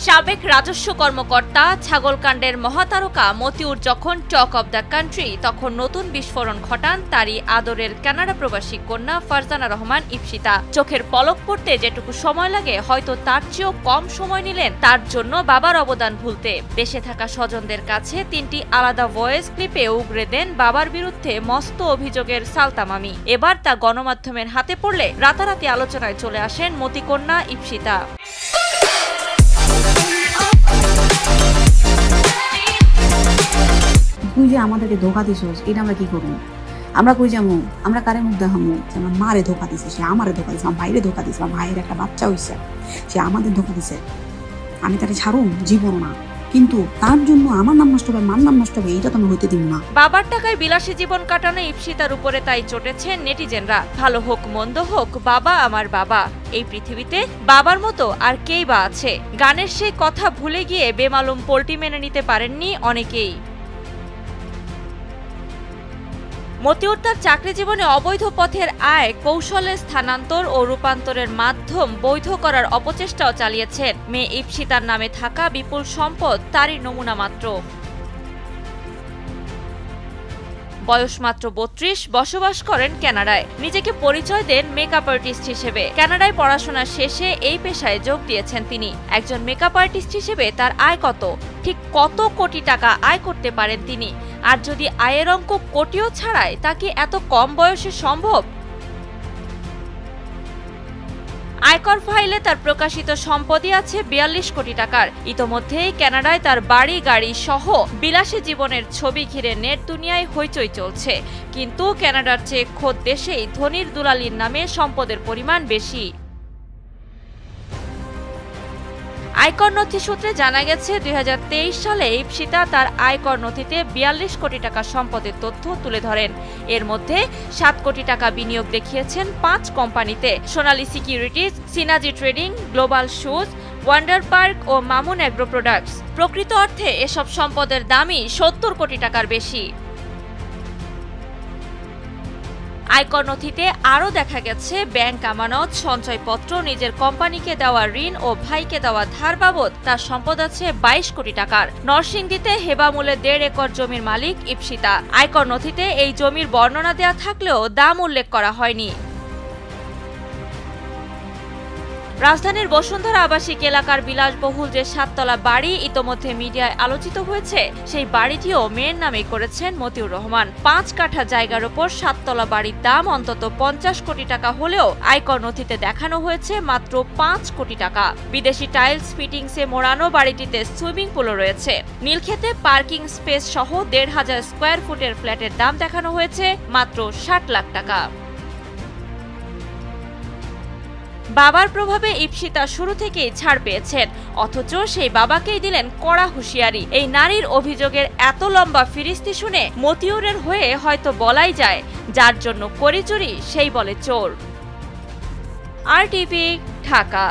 সাবেক রাজস্ব কর্মকর্তা ছাগলকাণ্ডের মহাতারকা মতিউর যখন টক অব দ্য কান্ট্রি, তখন নতুন বিস্ফোরণ ঘটান তারই আদরের কানাডা প্রবাসী কন্যা ফারজানা রহমান ইপসিতা। চোখের পলক পড়তে যেটুকু সময় লাগে হয়তো তার চেয়েও কম সময় নিলেন তার জন্য বাবার অবদান ভুলতে। দেশে থাকা স্বজনদের কাছে ৩টি আলাদা ভয়েস ক্লিপে উগরে দেন বাবার বিরুদ্ধে মস্ত অভিযোগের সালতামামি। এবার তা গণমাধ্যমের হাতে পড়লে রাতারাতি আলোচনায় চলে আসেন মতিকন্যা ইপসিতা। তুই যে আমাদেরকে ধোকা দিছিস, এটা আমরা কি করবো? আমরা কই যাবো? আমরা কারে মুখ দেখাবো? আমার মারে ধোকা দিছে, সে আমারে ধোকা দিছে, আমার ভাইরে ধোকা দিছে, আমার ভাইয়ের একটা বাচ্চা হইছে, সে আমাদের ধোকা দিছে। আমি তারে ছাড়ুম জীবন না, কিন্তু তার জন্য আমার নাম নষ্ট হবে, মার নাম নষ্ট হবে, এইটা তো আমি হইতে দিব না। বাবার টাকায় বিলাসী জীবন কাটানো ইপসিতার উপরে তাই চটেছেন নেটিজেনরা। ভালো হোক মন্দ হোক, বাবা আমার বাবা। এই পৃথিবীতে বাবার মতো আর কেই বা আছে? গানের সেই কথা ভুলে গিয়ে বেমালুম পোল্টি মেনে নিতে পারেননি অনেকেই। মতিউর তার চাকরি জীবনে অবৈধ পথের আয় কৌশলে স্থানান্তর ও রূপান্তরের মাধ্যম বৈধ করার অপচেষ্টাও চালিয়েছেন। মেয়ে ইপসিতার নামে থাকা বিপুল সম্পদ তারই নমুনা মাত্র। বয়স মাত্র ৩২, বসবাস করেন কানাডায়। নিজেকে পরিচয় দেন মেকআপ আর্টিস্ট হিসেবে। কানাডায় পড়াশোনা শেষে এই পেশায় যোগ দিয়েছেন তিনি। একজন মেকআপ আর্টিস্ট হিসেবে তার আয় কত, ঠিক কত কোটি টাকা আয় করতে পারেন তিনি? আর যদি আয়ের অঙ্ক কোটিও ছাড়ায়, তা কি এত কম বয়সে সম্ভব? আয়কর ফাইলে তার প্রকাশিত সম্পদই আছে ৪২ কোটি টাকার। ইতোমধ্যেই কানাডায় তার বাড়ি গাড়ি সহ বিলাসী জীবনের ছবি ঘিরে নেট দুনিয়ায় হইচই চলছে। কিন্তু কানাডার চেয়ে খোদ দেশেই ধনীর দুলালির নামে সম্পদের পরিমাণ বেশি। আয়কর নথি সূত্রে জানা গেছে ২০২৩ সালে ইপসিতা তার আয়কর নথিতে ৪২ কোটি টাকা সম্পদের তথ্য তুলে ধরেন। এর মধ্যে ৭ কোটি টাকা বিনিয়োগ দেখিয়েছেন ৫ কোম্পানিতে: সোনালী সিকিউরিটিজ, সিনাজি trading, global shoes, wonder park ও মামুন অ্যাগ্রো প্রোডাক্টস। প্রকৃত অর্থে এসব সম্পদের দামই ৭০ কোটি টাকার বেশি। আয়কর নথিতে আরও দেখা গেছে ব্যাংক আমানত, সঞ্চয়পত্র, নিজের কোম্পানিকে দেওয়া ঋণ ও ভাইকে দেওয়া ধার বাবদ তার সম্পদ আছে ২২ কোটি টাকার। নরসিংদীতে হেবামূলে ১.৫ একর জমির মালিক ইপসিতা। আয়কর নথিতে এই জমির বর্ণনা দেওয়া থাকলেও দাম উল্লেখ করা হয়নি। রাজধানীর বসুন্ধরা আবাসিক এলাকার বিলাসবহুল যে ৭তলা বাড়ি ইতোমধ্যে মিডিয়ায় আলোচিত হয়েছে, সেই বাড়িটিও মেয়ের নামেই করেছেন মতিউর রহমান। ৫ কাঠা জায়গার ওপর ৭তলা বাড়ির দাম অন্তত ৫০ কোটি টাকা হলেও আয়কর নথিতে দেখানো হয়েছে মাত্র ৫ কোটি টাকা। বিদেশি টাইলস ফিটিংসে মোড়ানো বাড়িটিতে সুইমিং পুলও রয়েছে। নীলক্ষেতে পার্কিং স্পেস সহ ১৫০০ স্কোয়ার ফুটের ফ্ল্যাটের দাম দেখানো হয়েছে মাত্র ৬০ লাখ টাকা। বাবার প্রভাবে ইপসিতা শুরু থেকেই ছাড় পেয়েছেন, অথচ সেই বাবাকেই দিলেন কড়া হুঁশিয়ারি। এই নারীর অভিযোগের এত লম্বা ফিরিস্তি শুনে মতিউরের হয়ে হয়তো বলাই যায়, যার জন্য করি চুরি সেই বলে চোর। RTV, ঢাকা।